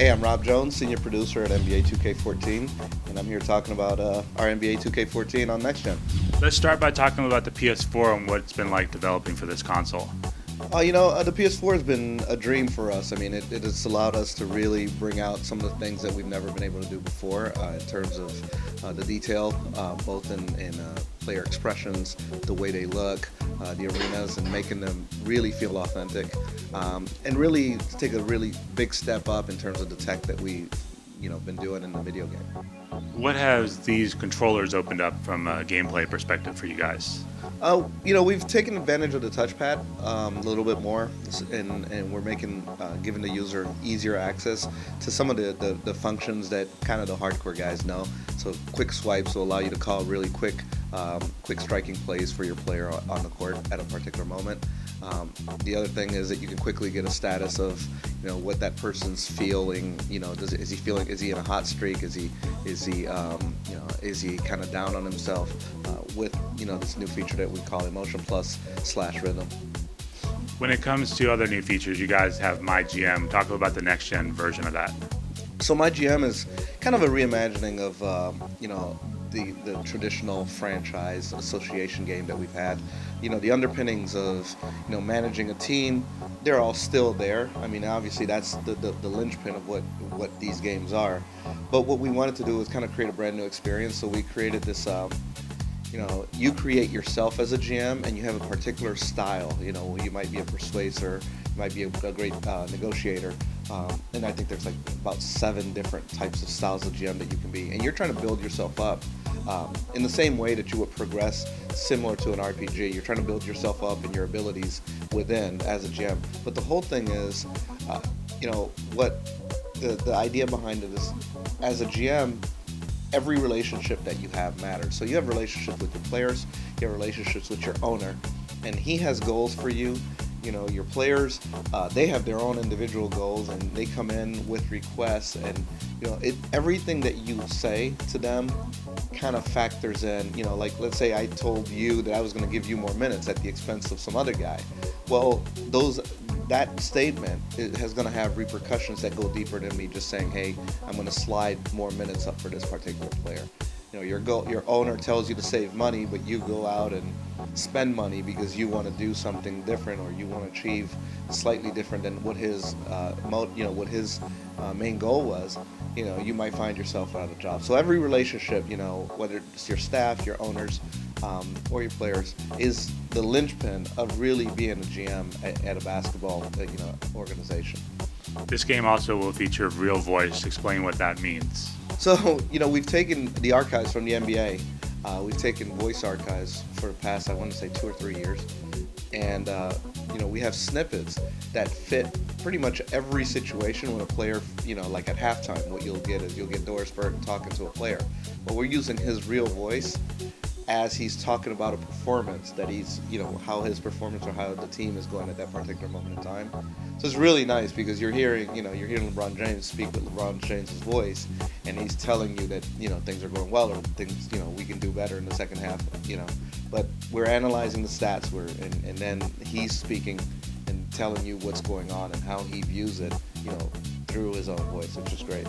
Hey, I'm Rob Jones, Senior Producer at NBA 2K14, and I'm here talking about our NBA 2K14 on Next Gen. Let's start by talking about the PS4 and what it's been like developing for this console. The PS4 has been a dream for us. I mean, it has allowed us to really bring out some of the things that we've never been able to do before in terms of the detail, both in player expressions, the way they look, the arenas, and making them really feel authentic, and really take a really big step up in terms of the tech that we've been doing in the video game. What has these controllers opened up from a gameplay perspective for you guys? We've taken advantage of the touchpad a little bit more, and we're giving the user easier access to some of the functions that kind of the hardcore guys know. So quick swipes will allow you to call really quick striking plays for your player on the court at a particular moment. The other thing is that you can quickly get a status of what that person's feeling. Is he in a hot streak? Is he kind of down on himself? With this new feature that we call Emotion Plus / Rhythm. When it comes to other new features, you guys have My GM. Talk about the next gen version of that. So My GM is kind of a reimagining of the traditional franchise association game that we've had. The underpinnings of managing a team, they're all still there. I mean, obviously that's the linchpin of what these games are. But what we wanted to do was kind of create a brand new experience. So we created this. You create yourself as a GM, and you have a particular style. You might be a persuader, you might be a great negotiator, and I think there's like about 7 different types of styles of GM that you can be. And you're trying to build yourself up in the same way that you would progress similar to an RPG. You're trying to build yourself up and your abilities within as a GM. But the whole thing is, what the idea behind it is, as a GM, every relationship that you have matters. So you have relationships with your players, you have relationships with your owner, and he has goals for you. Your players, they have their own individual goals, and they come in with requests, and everything that you say to them kind of factors in. Like, let's say I told you that I was going to give you more minutes at the expense of some other guy. Well, that statement is going to have repercussions that go deeper than me just saying, hey, I'm going to slide more minutes up for this particular player. Your owner tells you to save money, but you go out and spend money because you want to do something different, or you want to achieve slightly different than what his main goal was. You might find yourself out of a job. So every relationship, whether it's your staff, your owners, or your players, is the linchpin of really being a GM at a basketball organization. This game also will feature real voice. Explain what that means. So, we've taken the archives from the NBA. We've taken voice archives for the past, I want to say, 2 or 3 years. And, we have snippets that fit pretty much every situation when a player, like at halftime, what you'll get is Doris Burke talking to a player. But we're using his real voice as he's talking about a performance that he's, how his performance or how the team is going at that particular moment in time. So it's really nice because you're hearing LeBron James speak with LeBron James' voice, and he's telling you that, things are going well, or things, we can do better in the second half, But we're analyzing the stats, and then he's speaking and telling you what's going on and how he views it, through his own voice, which is great.